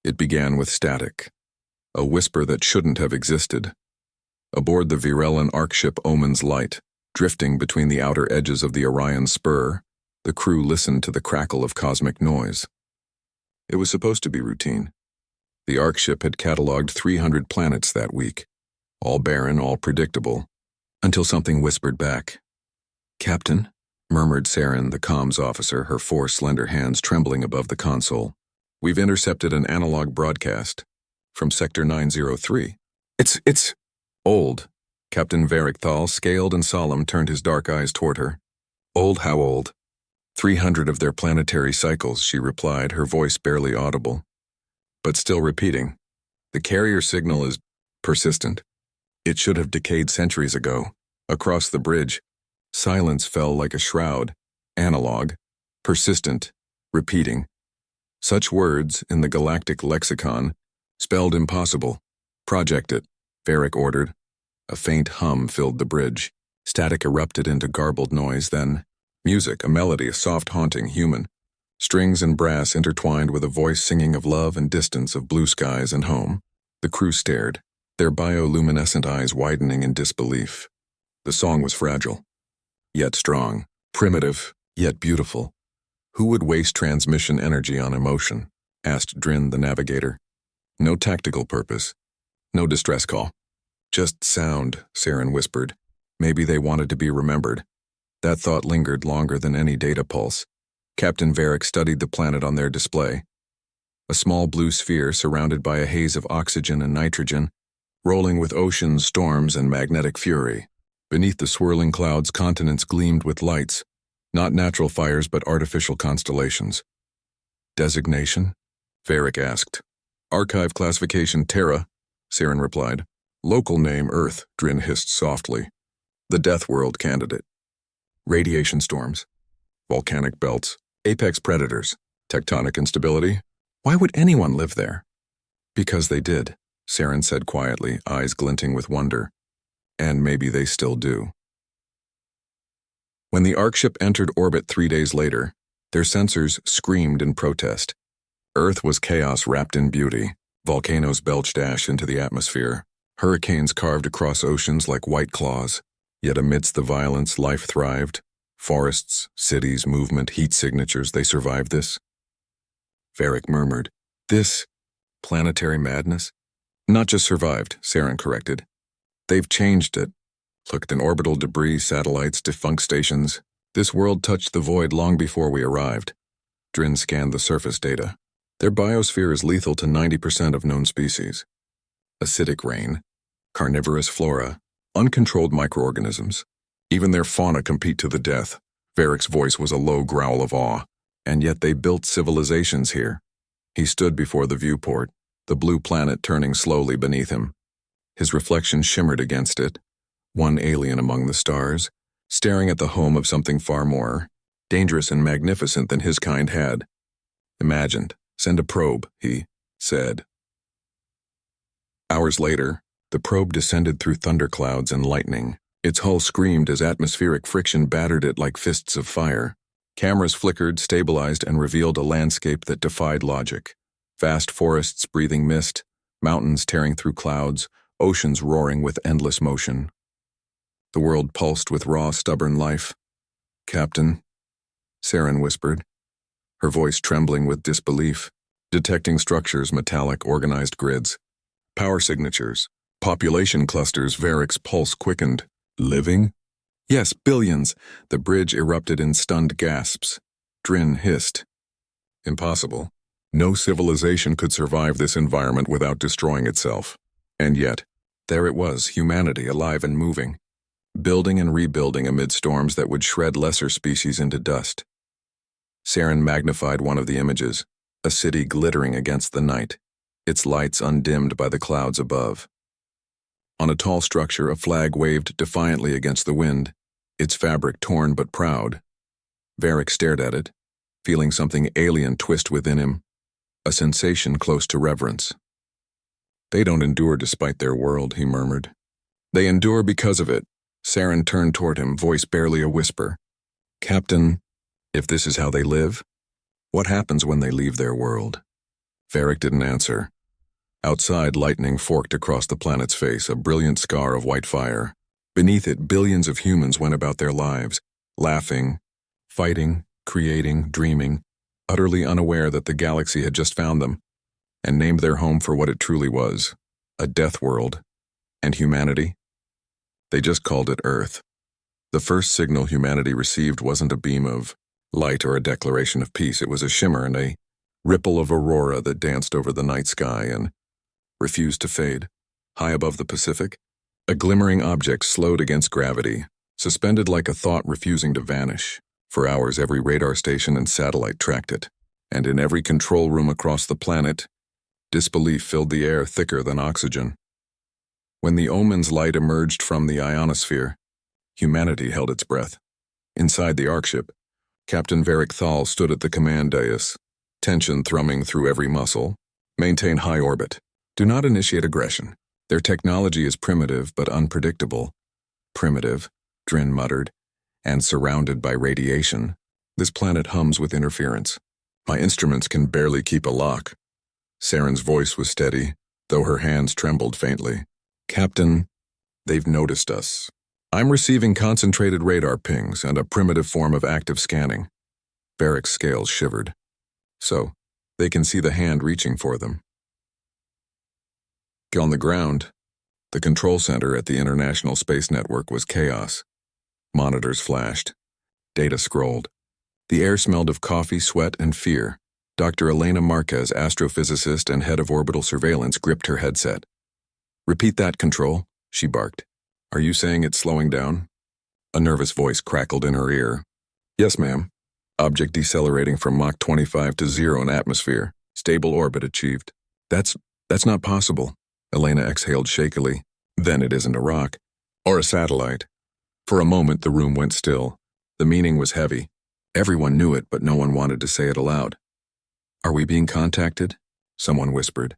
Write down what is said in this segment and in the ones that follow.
It began with static, a whisper that shouldn't have existed. Aboard the Virellan arc-ship Omen's Light, drifting between the outer edges of the Orion Spur, the crew listened to the crackle of cosmic noise. It was supposed to be routine. The arc-ship had catalogued 300 planets that week, all barren, all predictable, until something whispered back. "Captain," murmured Saren, the comms officer, her 4 slender hands trembling above the console. "We've intercepted an analog broadcast from Sector 903. It's old." Captain Varickthal, scaled and solemn, turned his dark eyes toward her. "Old? How old?" 300 of their planetary cycles, she replied, her voice barely audible. But still repeating. "The carrier signal is persistent. It should have decayed centuries ago." Across the bridge, silence fell like a shroud. Analog, persistent, repeating. Such words, in the Galactic lexicon, spelled impossible. "Project it," Varric ordered. A faint hum filled the bridge. Static erupted into garbled noise, then music, a melody, a soft haunting human. Strings and brass intertwined with a voice singing of love and distance, of blue skies and home. The crew stared, their bioluminescent eyes widening in disbelief. The song was fragile, yet strong, primitive, yet beautiful. "Who would waste transmission energy on emotion?" asked Drin, the navigator. "No tactical purpose, no distress call. Just sound," Saren whispered. Maybe they wanted to be remembered. That thought lingered longer than any data pulse. Captain Varric studied the planet on their display. A small blue sphere surrounded by a haze of oxygen and nitrogen, rolling with oceans, storms, and magnetic fury. Beneath the swirling clouds, continents gleamed with lights, not natural fires but artificial constellations. "Designation?" Varric asked. "Archive classification Terra," Saren replied. "Local name Earth," Drin hissed softly. "The Deathworld candidate. Radiation storms, volcanic belts, apex predators, tectonic instability. Why would anyone live there?" "Because they did," Saren said quietly, eyes glinting with wonder. "And maybe they still do." When the arc-ship entered orbit 3 days later, their sensors screamed in protest. Earth was chaos wrapped in beauty. Volcanoes belched ash into the atmosphere. Hurricanes carved across oceans like white claws. Yet amidst the violence, life thrived. Forests, cities, movement, heat signatures, they survived this. Varric murmured, "This planetary madness?" "Not just survived," Saren corrected. "They've changed it. Looked in orbital debris, satellites, defunct stations. This world touched the void long before we arrived." Drin scanned the surface data. Their biosphere is lethal to 90% of known species. Acidic rain, carnivorous flora, uncontrolled microorganisms. Even their fauna compete to the death. Varric's voice was a low growl of awe. And yet they built civilizations here. He stood before the viewport, the blue planet turning slowly beneath him. His reflection shimmered against it, one alien among the stars, staring at the home of something far more dangerous and magnificent than his kind had imagined. "Send a probe," he said. Hours later, the probe descended through thunderclouds and lightning. Its hull screamed as atmospheric friction battered it like fists of fire. Cameras flickered, stabilized, and revealed a landscape that defied logic. Vast forests breathing mist, mountains tearing through clouds, oceans roaring with endless motion. The world pulsed with raw, stubborn life. "Captain," Saren whispered, her voice trembling with disbelief, detecting structures, metallic, organized grids. Power signatures, population clusters. Varric's pulse quickened. "Living?" "Yes, billions." The bridge erupted in stunned gasps. Drin hissed. "Impossible. No civilization could survive this environment without destroying itself." And yet, there it was, humanity, alive and moving, building and rebuilding amid storms that would shred lesser species into dust. Saren magnified one of the images, a city glittering against the night, its lights undimmed by the clouds above. On a tall structure, a flag waved defiantly against the wind, its fabric torn but proud. Varric stared at it, feeling something alien twist within him, a sensation close to reverence. "They don't endure despite their world," he murmured. "They endure because of it." Saren turned toward him, voice barely a whisper. "Captain, if this is how they live, what happens when they leave their world?" Varric didn't answer. Outside, lightning forked across the planet's face, a brilliant scar of white fire. Beneath it, billions of humans went about their lives, laughing, fighting, creating, dreaming, utterly unaware that the galaxy had just found them, and named their home for what it truly was, a death world. And humanity? They just called it Earth. The first signal humanity received wasn't a beam of light or a declaration of peace. It was a shimmer and a ripple of aurora that danced over the night sky and refused to fade. High above the Pacific, a glimmering object slowed against gravity, suspended like a thought refusing to vanish. For hours, every radar station and satellite tracked it, and in every control room across the planet, disbelief filled the air thicker than oxygen. When the omen's light emerged from the ionosphere, humanity held its breath. Inside the Arkship, Captain Varric Thal stood at the command dais, tension thrumming through every muscle. Maintain high orbit. Do not initiate aggression. Their technology is primitive but unpredictable. Primitive, Drin muttered, and surrounded by radiation. This planet hums with interference. My instruments can barely keep a lock. Saren's voice was steady, though her hands trembled faintly. Captain, they've noticed us. I'm receiving concentrated radar pings and a primitive form of active scanning. Varric's scales shivered. So, they can see the hand reaching for them. On the ground, the control center at the International Space Network was chaos. Monitors flashed. Data scrolled. The air smelled of coffee, sweat, and fear. Dr. Elena Marquez, astrophysicist and head of orbital surveillance, gripped her headset. Repeat that, Control, she barked. Are you saying it's slowing down? A nervous voice crackled in her ear. Yes, ma'am. Object decelerating from Mach 25 to 0 in atmosphere. Stable orbit achieved. That's not possible. Elena exhaled shakily. Then it isn't a rock. Or a satellite. For a moment, the room went still. The meaning was heavy. Everyone knew it, but no one wanted to say it aloud. Are we being contacted? Someone whispered.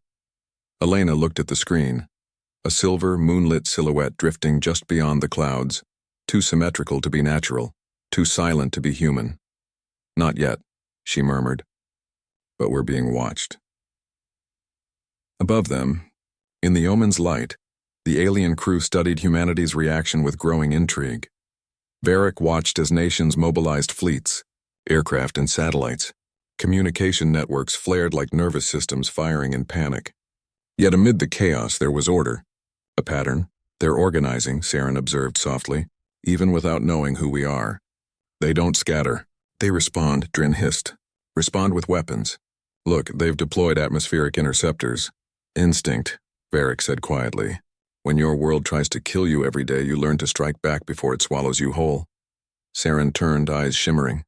Elena looked at the screen. A silver, moonlit silhouette drifting just beyond the clouds. Too symmetrical to be natural. Too silent to be human. Not yet, she murmured. But we're being watched. Above them, in the omen's light, the alien crew studied humanity's reaction with growing intrigue. Varric watched as nations mobilized fleets, aircraft and satellites. Communication networks flared like nervous systems firing in panic. Yet amid the chaos there was order. A pattern. They're organizing, Saren observed softly, even without knowing who we are. They don't scatter. They respond, Drin hissed. Respond with weapons. Look, they've deployed atmospheric interceptors. Instinct, Varric said quietly. When your world tries to kill you every day, you learn to strike back before it swallows you whole. Saren turned, eyes shimmering.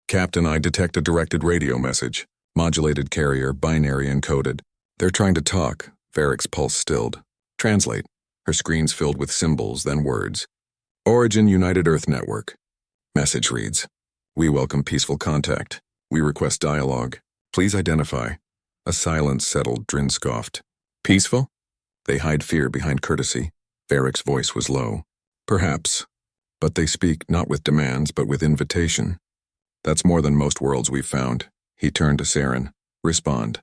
Captain, I detect a directed radio message. Modulated carrier, binary encoded. They're trying to talk. Varric's pulse stilled. Translate. Her screens filled with symbols, then words. Origin United Earth Network. Message reads, We welcome peaceful contact. We request dialogue. Please identify. A silence settled, Drin scoffed. Peaceful? They hide fear behind courtesy. Varric's voice was low. Perhaps. But they speak not with demands, but with invitation. That's more than most worlds we've found. He turned to Saren. Respond.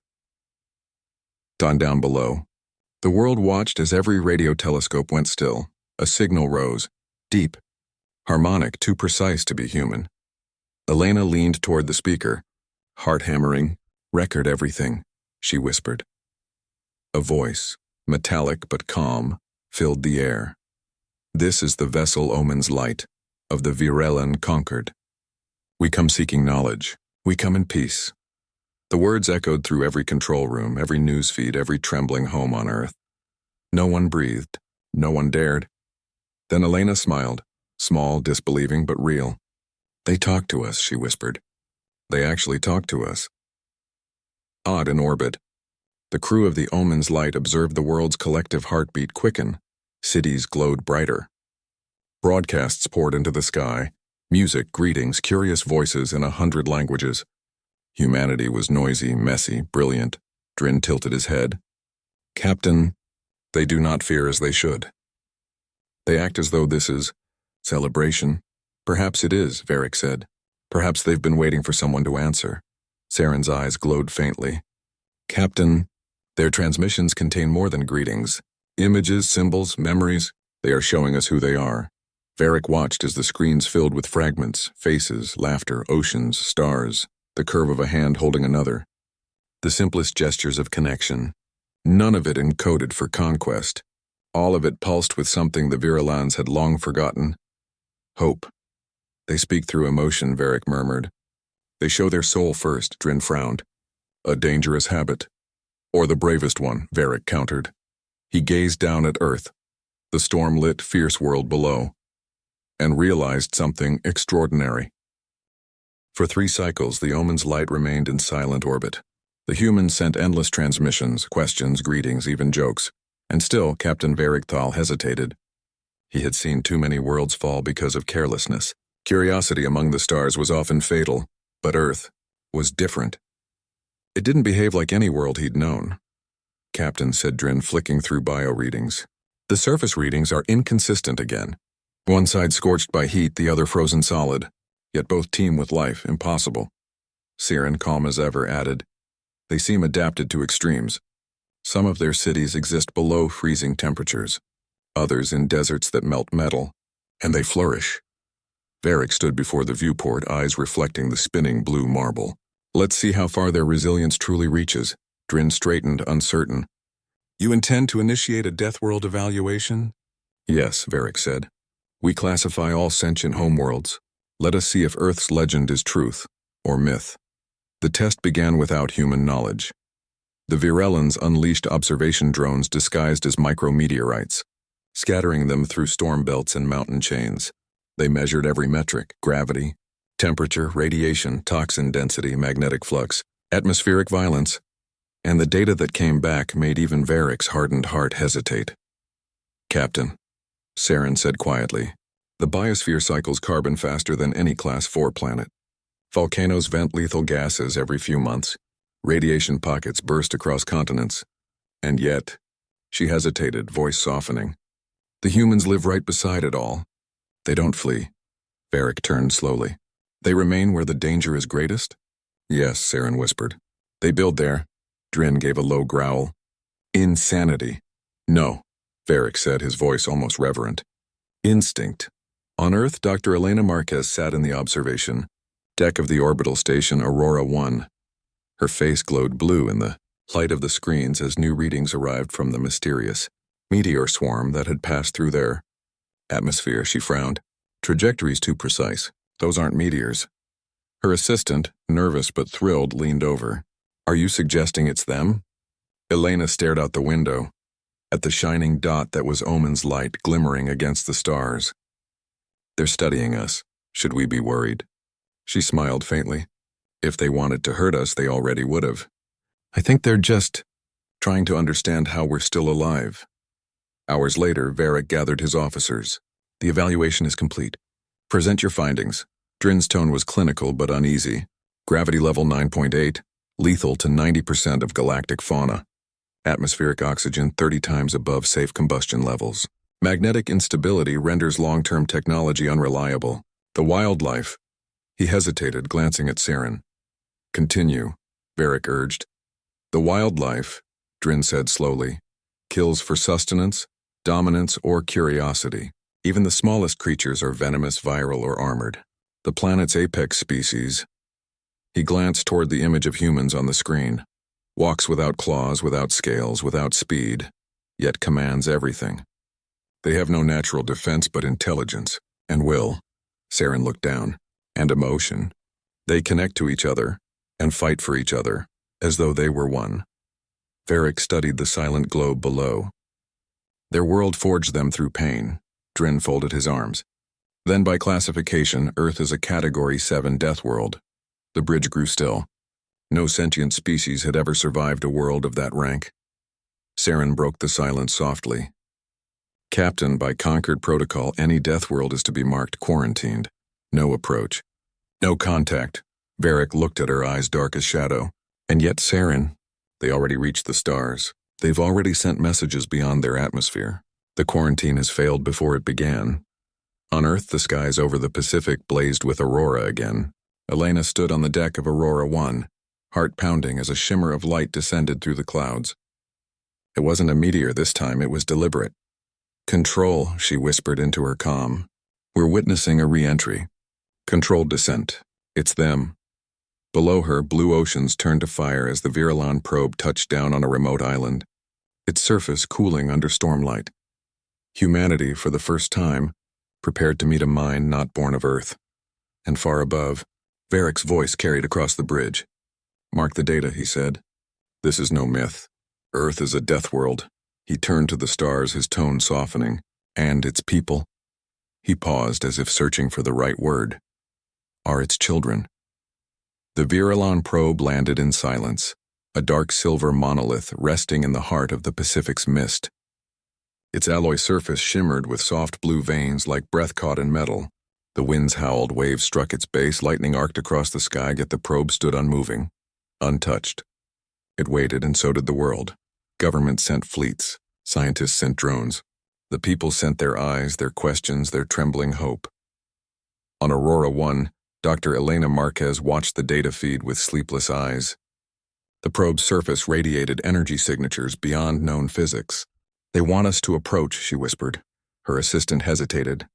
On down below. The world watched as every radio telescope went still. A signal rose. Deep. Harmonic, too precise to be human. Elena leaned toward the speaker. Heart hammering. Record everything, she whispered. A voice, metallic but calm, filled the air. This is the vessel omen's light, of the Virellan conquered. We come seeking knowledge. We come in peace. The words echoed through every control room, every news feed, every trembling home on Earth. No one breathed. No one dared. Then Elena smiled, small, disbelieving, but real. They talk to us, she whispered. They actually talk to us. Odd in orbit. The crew of the Omen's Light observed the world's collective heartbeat quicken. Cities glowed brighter. Broadcasts poured into the sky. Music, greetings, curious voices in 100 languages. Humanity was noisy, messy, brilliant. Drin tilted his head. Captain, they do not fear as they should. They act as though this is celebration. Perhaps it is, Varric said. Perhaps they've been waiting for someone to answer. Saren's eyes glowed faintly. Captain, their transmissions contain more than greetings. Images, symbols, memories, they are showing us who they are. Varric watched as the screens filled with fragments, faces, laughter, oceans, stars, the curve of a hand holding another. The simplest gestures of connection. None of it encoded for conquest. All of it pulsed with something the Virellans had long forgotten. Hope. They speak through emotion, Varric murmured. They show their soul first, Drin frowned. A dangerous habit. Or the bravest one, Varric countered. He gazed down at Earth, the storm-lit, fierce world below, and realized something extraordinary. For 3 cycles, the Omen's light remained in silent orbit. The humans sent endless transmissions, questions, greetings, even jokes. And still, Captain Varric Thal hesitated. He had seen too many worlds fall because of carelessness. Curiosity among the stars was often fatal, but Earth was different. It didn't behave like any world he'd known. Captain, said Drin, flicking through bio-readings. The surface readings are inconsistent again. One side scorched by heat, the other frozen solid. Yet both teem with life, impossible. Siren, calm as ever, added, they seem adapted to extremes. Some of their cities exist below freezing temperatures, others in deserts that melt metal, and they flourish. Varric stood before the viewport, eyes reflecting the spinning blue marble. Let's see how far their resilience truly reaches. Drin straightened, uncertain. You intend to initiate a Deathworld evaluation? Yes, Varric said. We classify all sentient homeworlds. Let us see if Earth's legend is truth or myth. The test began without human knowledge. The Virellans unleashed observation drones disguised as micrometeorites, scattering them through storm belts and mountain chains. They measured every metric: gravity, temperature, radiation, toxin density, magnetic flux, atmospheric violence, and the data that came back made even Varric's hardened heart hesitate. Captain, Saren said quietly, the biosphere cycles carbon faster than any Class 4 planet. Volcanoes vent lethal gases every few months. Radiation pockets burst across continents. And yet, she hesitated, voice softening. The humans live right beside it all. They don't flee. Varric turned slowly. They remain where the danger is greatest? Yes, Saren whispered. They build there. Drin gave a low growl. Insanity. No, Varric said, his voice almost reverent. Instinct. On Earth, Dr. Elena Marquez sat in the observation deck of the orbital station Aurora 1. Her face glowed blue in the light of the screens as new readings arrived from the mysterious meteor swarm that had passed through their atmosphere. She frowned. Trajectories too precise. Those aren't meteors. Her assistant, nervous but thrilled, leaned over. Are you suggesting it's them? Elena stared out the window, at the shining dot that was Omen's light glimmering against the stars. They're studying us. Should we be worried? She smiled faintly. If they wanted to hurt us, they already would have. I think they're just trying to understand how we're still alive. Hours later, Varric gathered his officers. The evaluation is complete. Present your findings. Drin's tone was clinical but uneasy. Gravity level 9.8, lethal to 90% of galactic fauna. Atmospheric oxygen 30 times above safe combustion levels. Magnetic instability renders long-term technology unreliable. The wildlife. He hesitated, glancing at Saren. Continue, Varric urged. The wildlife, Drin said slowly, kills for sustenance, dominance, or curiosity. Even the smallest creatures are venomous, viral, or armored. The planet's apex species. He glanced toward the image of humans on the screen. Walks without claws, without scales, without speed, yet commands everything. They have no natural defense but intelligence and will. Saren looked down. And emotion. They connect to each other and fight for each other, as though they were one. Varric studied the silent globe below. Their world forged them through pain. Drin folded his arms. Then by classification, Earth is a Category 7 death world. The bridge grew still. No sentient species had ever survived a world of that rank. Saren broke the silence softly. Captain, by conquered protocol, any death world is to be marked quarantined. No approach. No contact. Varric looked at her, eyes dark as shadow. And yet Saren, they already reached the stars. They've already sent messages beyond their atmosphere. The quarantine has failed before it began. On Earth, the skies over the Pacific blazed with aurora again. Elena stood on the deck of Aurora 1, heart pounding as a shimmer of light descended through the clouds. It wasn't a meteor this time, it was deliberate. "Control," she whispered into her comm. "We're witnessing a re-entry. Controlled descent. It's them." Below her, blue oceans turned to fire as the Virellans probe touched down on a remote island, its surface cooling under stormlight. Humanity, for the first time, prepared to meet a mind not born of Earth. And far above, Varric's voice carried across the bridge. "Mark the data," he said. "This is no myth. Earth is a death world." He turned to the stars, his tone softening. "And its people." He paused as if searching for the right word. "Are its children." The Virellans probe landed in silence, a dark silver monolith resting in the heart of the Pacific's mist. Its alloy surface shimmered with soft blue veins like breath caught in metal. The winds howled, waves struck its base, lightning arced across the sky, yet the probe stood unmoving, untouched. It waited, and so did the world. Governments sent fleets, scientists sent drones. The people sent their eyes, their questions, their trembling hope. On Aurora 1, Dr. Elena Marquez watched the data feed with sleepless eyes. The probe's surface radiated energy signatures beyond known physics. "They want us to approach," she whispered. Her assistant hesitated.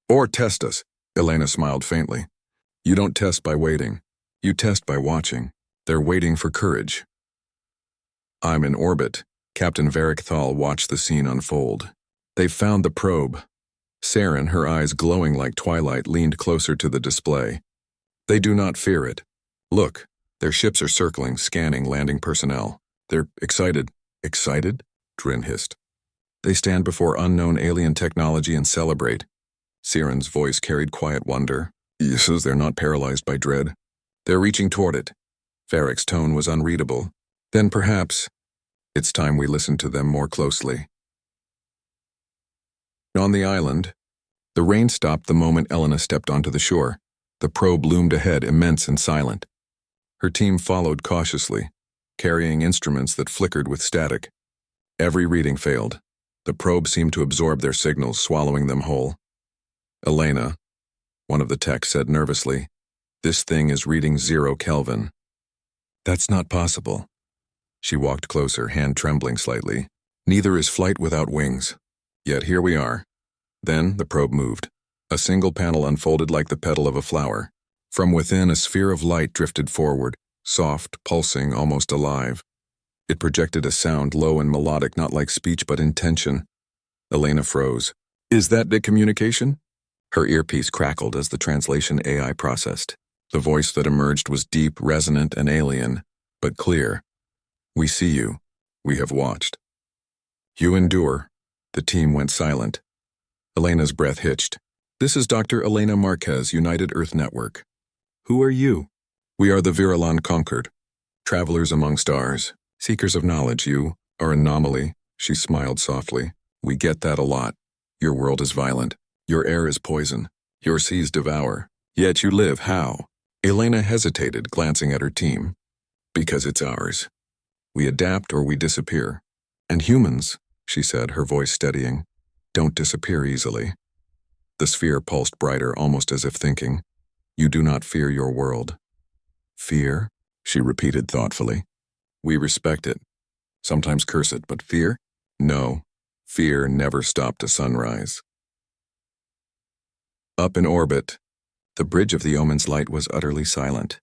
"Or test us," Elena smiled faintly. "You don't test by waiting. You test by watching. They're waiting for courage." "I'm in orbit." Captain Varric Thal watched the scene unfold. "They've found the probe." Saren, her eyes glowing like twilight, leaned closer to the display. "They do not fear it. Look, their ships are circling, scanning landing personnel. They're excited." "Excited?" Drin hissed. "They stand before unknown alien technology and celebrate." Saren's voice carried quiet wonder. "He says they're not paralyzed by dread. They're reaching toward it." Varric's tone was unreadable. "Then perhaps it's time we listen to them more closely." On the island, the rain stopped the moment Elena stepped onto the shore. The probe loomed ahead, immense and silent. Her team followed cautiously, carrying instruments that flickered with static. Every reading failed. The probe seemed to absorb their signals, swallowing them whole. "Elena," one of the techs said nervously, "this thing is reading 0 Kelvin." "That's not possible." She walked closer, hand trembling slightly. "Neither is flight without wings. Yet here we are." Then the probe moved. A single panel unfolded like the petal of a flower. From within, a sphere of light drifted forward, soft, pulsing, almost alive. It projected a sound, low and melodic, not like speech but intention. Elena froze. "Is that the communication?" Her earpiece crackled as the translation AI processed. The voice that emerged was deep, resonant, and alien, but clear. "We see you. We have watched. You endure." The team went silent. Elena's breath hitched. "This is Dr. Elena Marquez, United Earth Network." "Who are you?" "We are the Virellans conquered. Travelers among stars. Seekers of knowledge. You are anomaly." She smiled softly. "We get that a lot. Your world is violent. Your air is poison. Your seas devour. Yet you live. How?" Elena hesitated, glancing at her team. "Because it's ours. We adapt or we disappear. And humans," she said, her voice steadying, "don't disappear easily." The sphere pulsed brighter, almost as if thinking, "You do not fear your world." "Fear?" she repeated thoughtfully. "We respect it. Sometimes curse it, but fear? No. Fear never stopped a sunrise." Up in orbit, the bridge of the Omen's light was utterly silent.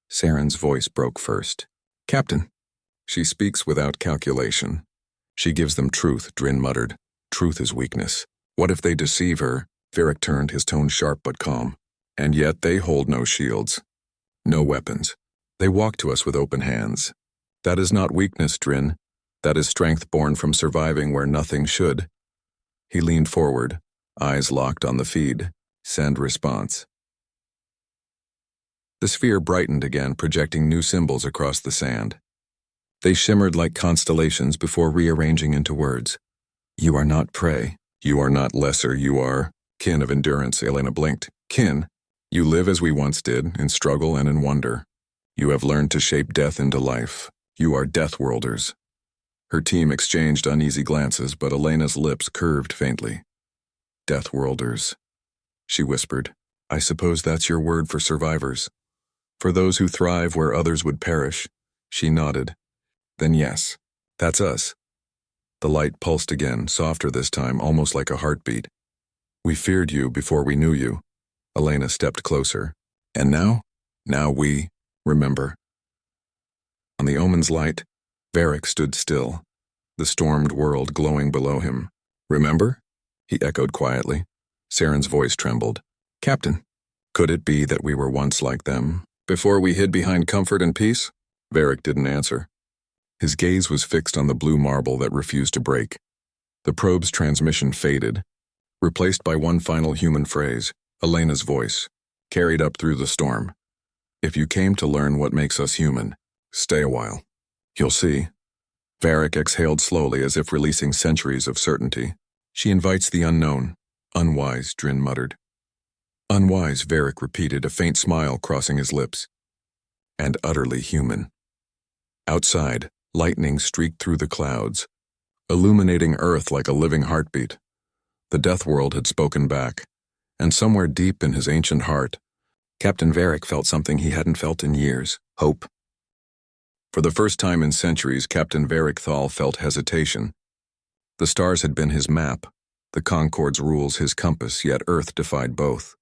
Saren's voice broke first. "Captain." "She speaks without calculation. She gives them truth," Drin muttered. "Truth is weakness. What if they deceive her?" Varric turned, his tone sharp but calm. "And yet they hold no shields. No weapons. They walk to us with open hands. That is not weakness, Drin. That is strength born from surviving where nothing should." He leaned forward, eyes locked on the feed. Send response. The sphere brightened again, projecting new symbols across the sand. They shimmered like constellations before rearranging into words. "You are not prey. You are not lesser. You are kin of endurance." Elena blinked. "Kin? You live as we once did, in struggle and in wonder. You have learned to shape death into life. You are Deathworlders." Her team exchanged uneasy glances, but Elena's lips curved faintly. "Deathworlders," she whispered. "I suppose that's your word for survivors." For those who thrive where others would perish. She nodded. Then yes, that's us. The light pulsed again, softer this time, almost like a heartbeat. We feared you before we knew you. Elena stepped closer. And now? Now we remember. On the omen's light, Varric stood still, the stormed world glowing below him. Remember? He echoed quietly. Saren's voice trembled. Captain, could it be that we were once like them, before we hid behind comfort and peace? Varric didn't answer. His gaze was fixed on the blue marble that refused to break. The probe's transmission faded, replaced by one final human phrase, Elena's voice, carried up through the storm. If you came to learn what makes us human, stay a while. You'll see. Varric exhaled slowly as if releasing centuries of certainty. She invites the unknown. Unwise, Drin muttered. Unwise, Varric repeated, a faint smile crossing his lips. And utterly human. Outside, lightning streaked through the clouds, illuminating Earth like a living heartbeat. The Deathworld had spoken back, and somewhere deep in his ancient heart, Captain Varric felt something he hadn't felt in years, hope. For the first time in centuries, Captain Varric Thal felt hesitation. The stars had been his map, the Concord's rules his compass, yet Earth defied both.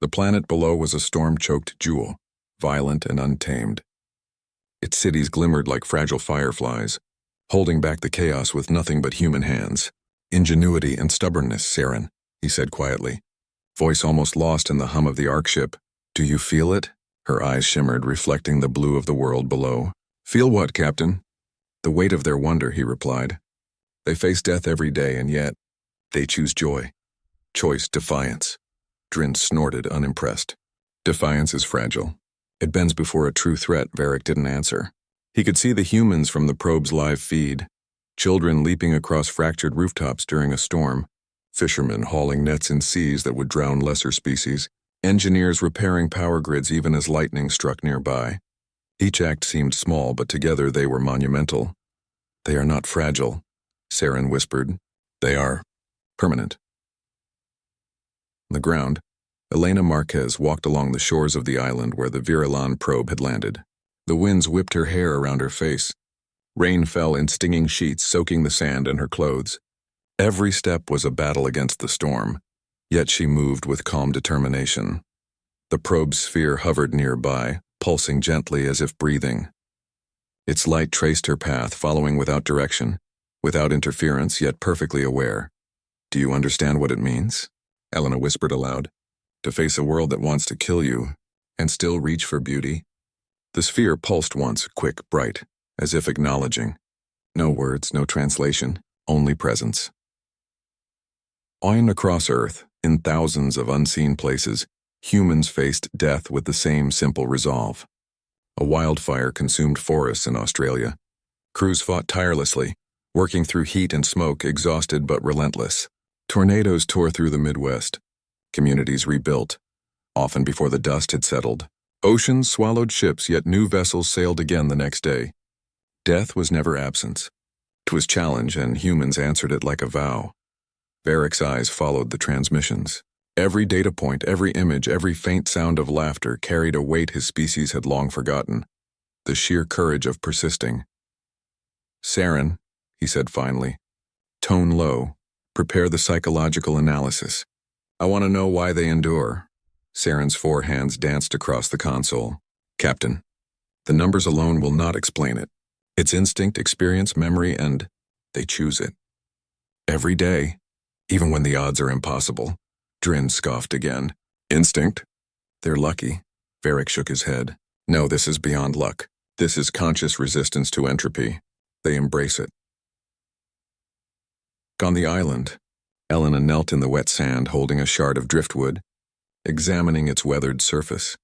The planet below was a storm-choked jewel, violent and untamed. Its cities glimmered like fragile fireflies, holding back the chaos with nothing but human hands. Ingenuity and stubbornness, Saren, he said quietly, voice almost lost in the hum of the Ark ship. Do you feel it? Her eyes shimmered, reflecting the blue of the world below. Feel what, Captain? The weight of their wonder, he replied. They face death every day, and yet they choose joy. Choice, defiance. Drin snorted, unimpressed. Defiance is fragile. It bends before a true threat. Varric didn't answer. He could see the humans from the probe's live feed. Children leaping across fractured rooftops during a storm. Fishermen hauling nets in seas that would drown lesser species. Engineers repairing power grids even as lightning struck nearby. Each act seemed small, but together they were monumental. They are not fragile, Saren whispered. They are permanent. On the ground, Elena Marquez walked along the shores of the island where the Virellans probe had landed. The winds whipped her hair around her face. Rain fell in stinging sheets, soaking the sand and her clothes. Every step was a battle against the storm, yet she moved with calm determination. The probe's sphere hovered nearby, pulsing gently as if breathing. Its light traced her path, following without direction, without interference, yet perfectly aware. Do you understand what it means? Elena whispered aloud. To face a world that wants to kill you, and still reach for beauty? The sphere pulsed once, quick, bright, as if acknowledging. No words, no translation, only presence. On across Earth, in thousands of unseen places, humans faced death with the same simple resolve. A wildfire consumed forests in Australia. Crews fought tirelessly, working through heat and smoke, exhausted but relentless. Tornadoes tore through the Midwest. Communities rebuilt, often before the dust had settled. Oceans swallowed ships, yet new vessels sailed again the next day. Death was never absence. 'Twas challenge, and humans answered it like a vow. Varric's eyes followed the transmissions. Every data point, every image, every faint sound of laughter carried a weight his species had long forgotten. The sheer courage of persisting. Saren, he said finally, tone low, prepare the psychological analysis. I want to know why they endure. Saren's 4 hands danced across the console. Captain, the numbers alone will not explain it. It's instinct, experience, memory, and they choose it. Every day, even when the odds are impossible. Drin scoffed again. Instinct? They're lucky. Varric shook his head. No, this is beyond luck. This is conscious resistance to entropy. They embrace it. On the island, Elena knelt in the wet sand holding a shard of driftwood, examining its weathered surface.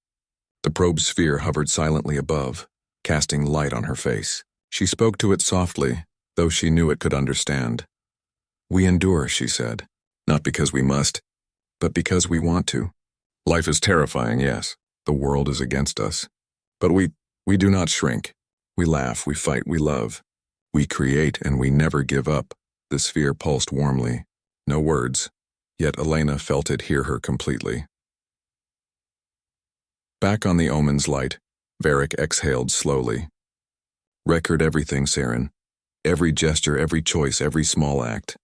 The probe sphere hovered silently above, casting light on her face. She spoke to it softly, though she knew it could understand. We endure, she said, not because we must, but because we want to. Life is terrifying, yes. The world is against us. But we do not shrink. We laugh, we fight, we love. We create, and we never give up. The sphere pulsed warmly. No words, yet Elena felt it hear her completely. Back on the Omen's light, Varric exhaled slowly. Record everything, Saren. Every gesture, every choice, every small act.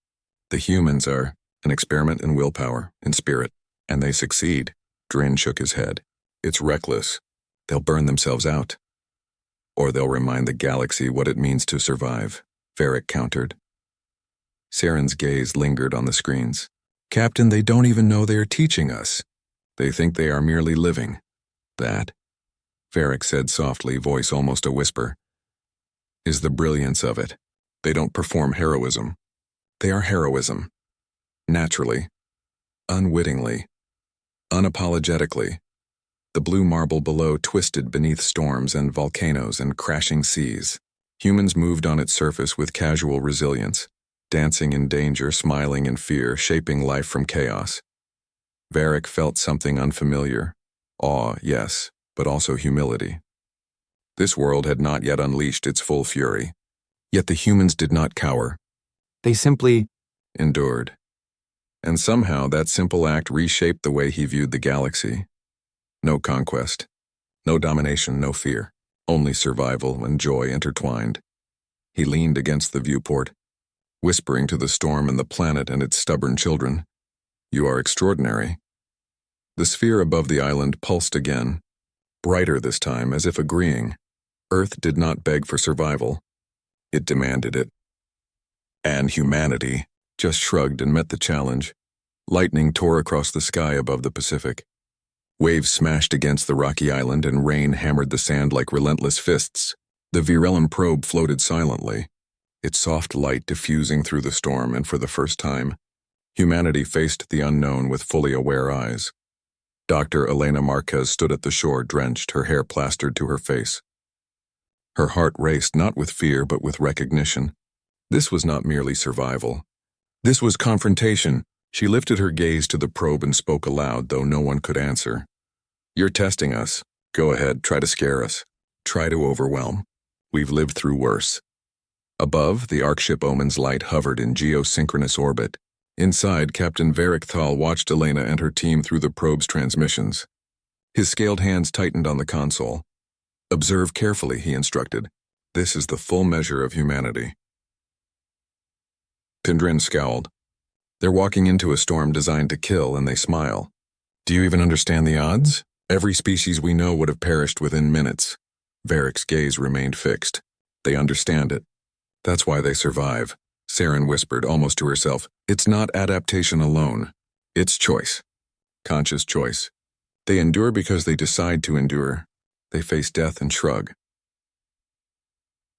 The humans are an experiment in willpower, in spirit, and they succeed. Drin shook his head. It's reckless. They'll burn themselves out. Or they'll remind the galaxy what it means to survive, Varric countered. Saren's gaze lingered on the screens. Captain, they don't even know they are teaching us. They think they are merely living. That, Varric said softly, voice almost a whisper, is the brilliance of it. They don't perform heroism. They are heroism. Naturally. Unwittingly. Unapologetically. The blue marble below twisted beneath storms and volcanoes and crashing seas. Humans moved on its surface with casual resilience, dancing in danger, smiling in fear, shaping life from chaos. Varric felt something unfamiliar. Awe, yes, but also humility. This world had not yet unleashed its full fury. Yet the humans did not cower. They simply endured. And somehow that simple act reshaped the way he viewed the galaxy. No conquest, no domination, no fear, only survival and joy intertwined. He leaned against the viewport, whispering to the storm and the planet and its stubborn children, "You are extraordinary." The sphere above the island pulsed again, brighter this time, as if agreeing. Earth did not beg for survival. It demanded it. And humanity just shrugged and met the challenge. Lightning tore across the sky above the Pacific. Waves smashed against the rocky island and rain hammered the sand like relentless fists. The Virellans probe floated silently, its soft light diffusing through the storm, and for the first time, humanity faced the unknown with fully aware eyes. Dr. Elena Marquez stood at the shore, drenched, her hair plastered to her face. Her heart raced not with fear but with recognition. This was not merely survival. This was confrontation. She lifted her gaze to the probe and spoke aloud, though no one could answer. "You're testing us. Go ahead, try to scare us. Try to overwhelm. We've lived through worse." Above, the Arkship Omen's light hovered in geosynchronous orbit. Inside, Captain Varric Thal watched Elena and her team through the probe's transmissions. His scaled hands tightened on the console. "Observe carefully," he instructed. "This is the full measure of humanity." Pindrin scowled. "They're walking into a storm designed to kill, and they smile. Do you even understand the odds? Every species we know would have perished within minutes." Varric's gaze remained fixed. "They understand it. That's why they survive." Saren whispered, almost to herself. "It's not adaptation alone. It's choice. Conscious choice. They endure because they decide to endure. They face death and shrug."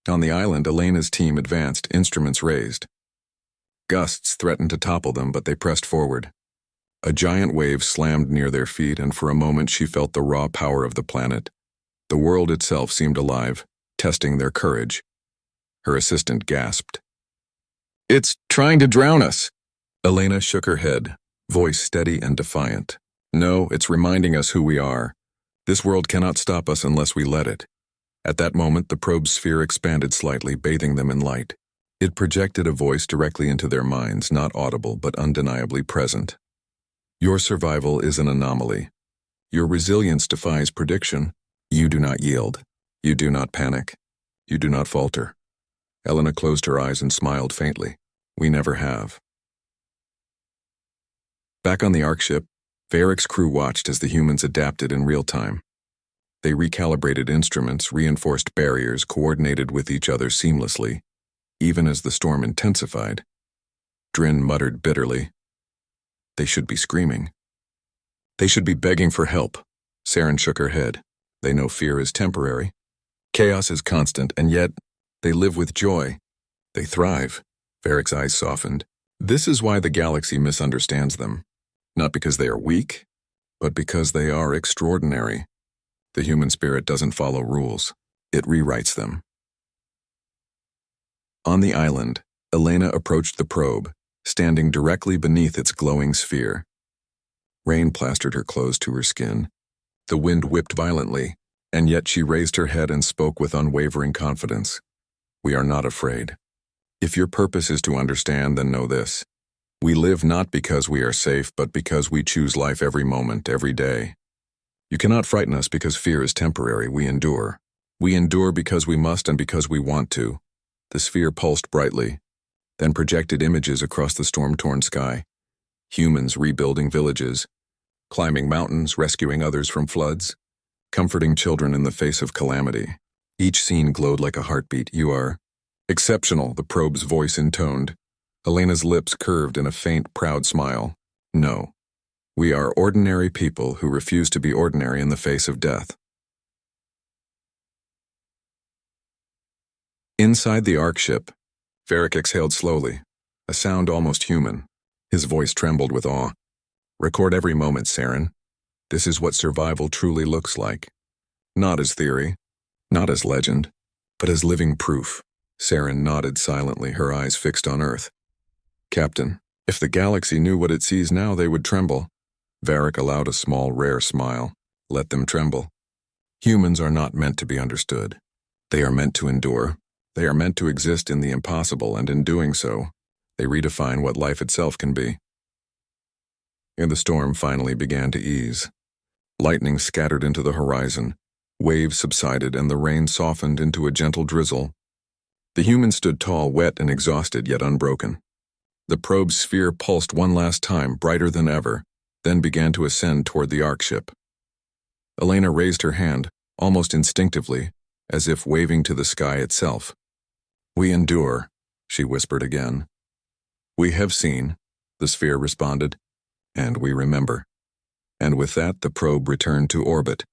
On the island, Elena's team advanced, instruments raised. Gusts threatened to topple them, but they pressed forward. A giant wave slammed near their feet, and for a moment she felt the raw power of the planet. The world itself seemed alive, testing their courage. Her assistant gasped. "It's trying to drown us." Elena shook her head, voice steady and defiant. "No, it's reminding us who we are. This world cannot stop us unless we let it." At that moment, the probe sphere expanded slightly, bathing them in light. It projected a voice directly into their minds, not audible but undeniably present. "Your survival is an anomaly. Your resilience defies prediction. You do not yield. You do not panic. You do not falter." Elena closed her eyes and smiled faintly. "We never have." Back on the Arkship, Varric's crew watched as the humans adapted in real time. They recalibrated instruments, reinforced barriers, coordinated with each other seamlessly, even as the storm intensified. Drin muttered bitterly, "They should be screaming. They should be begging for help." Saren shook her head. "They know fear is temporary. Chaos is constant, and yet they live with joy. They thrive." Varric's eyes softened. "This is why the galaxy misunderstands them. Not because they are weak, but because they are extraordinary. The human spirit doesn't follow rules. It rewrites them." On the island, Elena approached the probe, standing directly beneath its glowing sphere. Rain plastered her clothes to her skin. The wind whipped violently, and yet she raised her head and spoke with unwavering confidence. "We are not afraid. If your purpose is to understand, then know this. We live not because we are safe, but because we choose life every moment, every day. You cannot frighten us because fear is temporary. We endure. We endure because we must and because we want to. The sphere pulsed brightly, then projected images across the storm-torn sky. Humans rebuilding villages, climbing mountains, rescuing others from floods, comforting children in the face of calamity. Each scene glowed like a heartbeat. You are exceptional, the probe's voice intoned. Elena's lips curved in a faint, proud smile. No. We are ordinary people who refuse to be ordinary in the face of death. Inside the Ark ship, Varric exhaled slowly, a sound almost human. His voice trembled with awe. Record every moment, Saren. This is what survival truly looks like. Not as theory, not as legend, but as living proof. Saren nodded silently, her eyes fixed on Earth. Captain, if the galaxy knew what it sees now, they would tremble. Varric allowed a small, rare smile. Let them tremble. Humans are not meant to be understood. They are meant to endure. They are meant to exist in the impossible, and in doing so, they redefine what life itself can be. And the storm finally began to ease. Lightning scattered into the horizon. Waves subsided, and the rain softened into a gentle drizzle. The humans stood tall, wet and exhausted, yet unbroken. The probe's sphere pulsed one last time, brighter than ever, then began to ascend toward the Ark ship. Elena raised her hand, almost instinctively, as if waving to the sky itself. We endure, she whispered again. We have seen, the sphere responded, and we remember. And with that, the probe returned to orbit,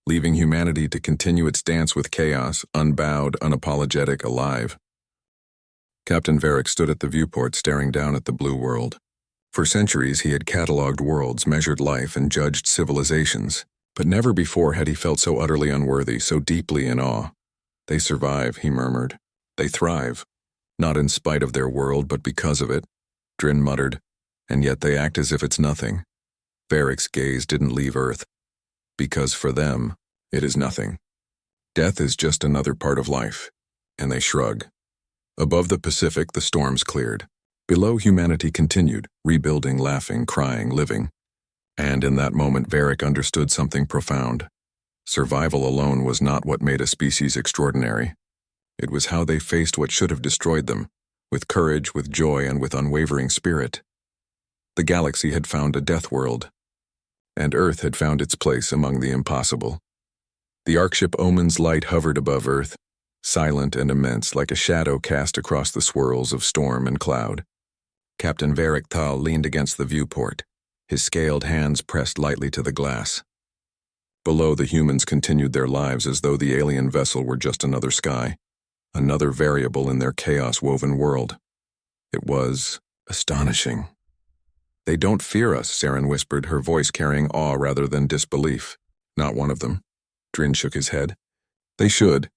leaving humanity to continue its dance with chaos, unbowed, unapologetic, alive. Captain Varric stood at the viewport, staring down at the blue world. For centuries, he had catalogued worlds, measured life, and judged civilizations, but never before had he felt so utterly unworthy, so deeply in awe. They survive, he murmured. They thrive, not in spite of their world, but because of it, Drin muttered, and yet they act as if it's nothing. Varric's gaze didn't leave Earth, because for them, it is nothing. Death is just another part of life, and they shrug. Above the Pacific, the storms cleared. Below, humanity continued, rebuilding, laughing, crying, living. And in that moment, Varric understood something profound. Survival alone was not what made a species extraordinary. It was how they faced what should have destroyed them, with courage, with joy, and with unwavering spirit. The galaxy had found a death world, and Earth had found its place among the impossible. The Ark ship Omen's light hovered above Earth, silent and immense, like a shadow cast across the swirls of storm and cloud. Captain Varric Thal leaned against the viewport, his scaled hands pressed lightly to the glass. Below, the humans continued their lives as though the alien vessel were just another sky, another variable in their chaos-woven world. It was astonishing. They don't fear us, Saren whispered, her voice carrying awe rather than disbelief. Not one of them. Drin shook his head. They should.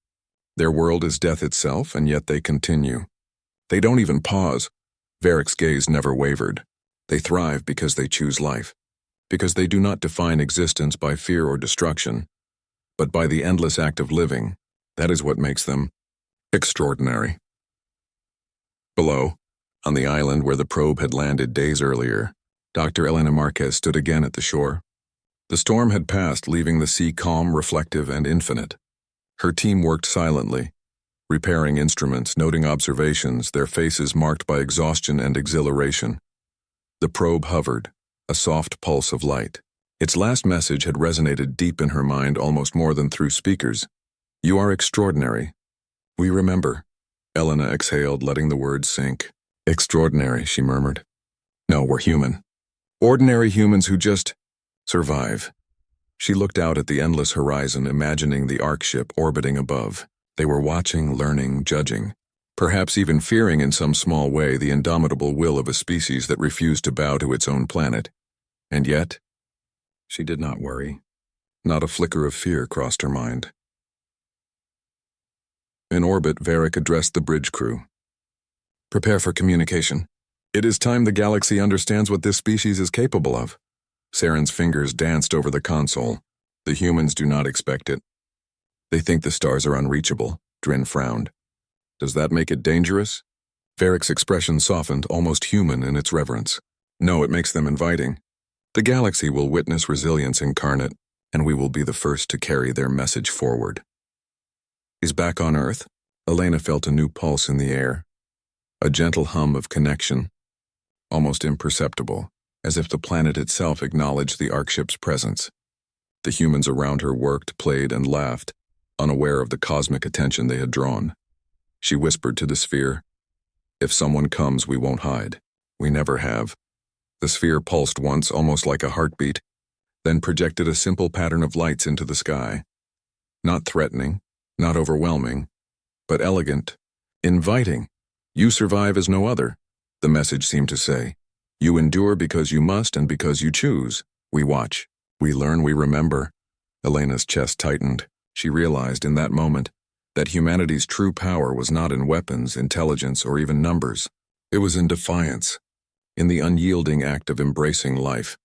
Their world is death itself, and yet they continue. They don't even pause. Varric's gaze never wavered. They thrive because they choose life, because they do not define existence by fear or destruction, but by the endless act of living. That is what makes them extraordinary. Below, on the island where the probe had landed days earlier, Dr. Elena Marquez stood again at the shore. The storm had passed, leaving the sea calm, reflective, and infinite. Her team worked silently, repairing instruments, noting observations, their faces marked by exhaustion and exhilaration. The probe hovered, a soft pulse of light. Its last message had resonated deep in her mind, almost more than through speakers. You are extraordinary. We remember. Elena exhaled, letting the words sink. Extraordinary, she murmured. No, we're human. Ordinary humans who just survive. She looked out at the endless horizon, imagining the Ark ship orbiting above. They were watching, learning, judging, perhaps even fearing in some small way the indomitable will of a species that refused to bow to its own planet. And yet, she did not worry. Not a flicker of fear crossed her mind. In orbit, Varric addressed the bridge crew. Prepare for communication. It is time the galaxy understands what this species is capable of. Saren's fingers danced over the console. The humans do not expect it. They think the stars are unreachable. Drin frowned. Does that make it dangerous? Varric's expression softened, almost human in its reverence. No, it makes them inviting. The galaxy will witness resilience incarnate, and we will be the first to carry their message forward. He's back on Earth. Elena felt a new pulse in the air, a gentle hum of connection, almost imperceptible, as if the planet itself acknowledged the Arkship's presence. The humans around her worked, played, and laughed, unaware of the cosmic attention they had drawn. She whispered to the sphere, "If someone comes, we won't hide. We never have." The sphere pulsed once, almost like a heartbeat, then projected a simple pattern of lights into the sky. Not threatening, not overwhelming, but elegant, inviting. "You survive as no other," the message seemed to say. "You endure because you must and because you choose. We watch. We learn, we remember." Elena's chest tightened. She realized in that moment that humanity's true power was not in weapons, intelligence, or even numbers. It was in defiance, in the unyielding act of embracing life,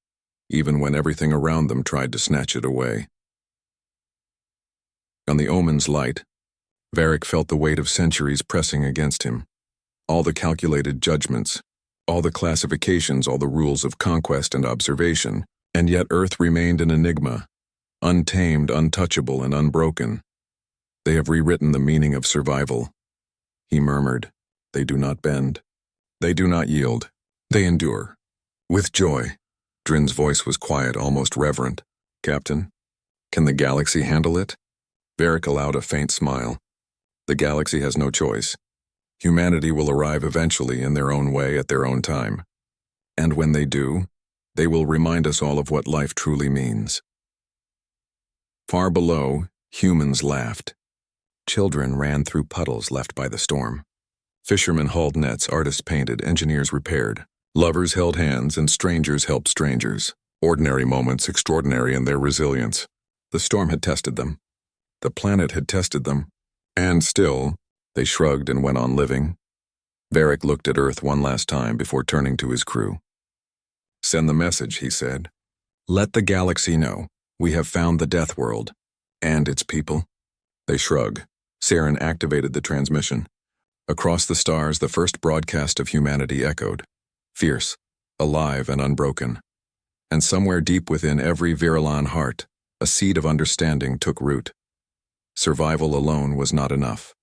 even when everything around them tried to snatch it away. On the Omen's light, Varric felt the weight of centuries pressing against him. All the calculated judgments, all the classifications, all the rules of conquest and observation, and yet Earth remained an enigma, untamed, untouchable, and unbroken. "They have rewritten the meaning of survival," he murmured. "They do not bend. They do not yield. They endure." With joy, Drin's voice was quiet, almost reverent. "Captain, can the galaxy handle it?" Varric allowed a faint smile. "The galaxy has no choice. Humanity will arrive eventually in their own way at their own time. And when they do, they will remind us all of what life truly means." Far below, humans laughed. Children ran through puddles left by the storm. Fishermen hauled nets, artists painted, engineers repaired. Lovers held hands, and strangers helped strangers. Ordinary moments extraordinary in their resilience. The storm had tested them. The planet had tested them. And still, they shrugged and went on living. Varric looked at Earth one last time before turning to his crew. "Send the message," he said. "Let the galaxy know we have found the Deathworld and its people." They shrugged. Saren activated the transmission. Across the stars, the first broadcast of humanity echoed, fierce, alive, and unbroken. And somewhere deep within every Virellan heart, a seed of understanding took root. Survival alone was not enough.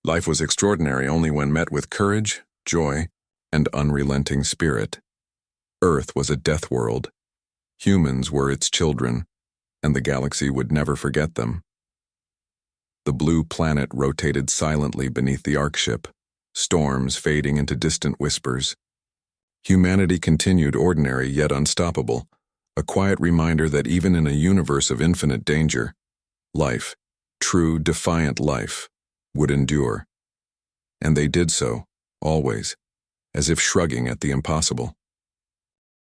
Life was extraordinary only when met with courage, joy, and unrelenting spirit. Earth was a death world. Humans were its children, and the galaxy would never forget them. The blue planet rotated silently beneath the Arkship, storms fading into distant whispers. Humanity continued ordinary yet unstoppable, a quiet reminder that even in a universe of infinite danger, life, true, defiant life, would endure. And they did so, always, as if shrugging at the impossible.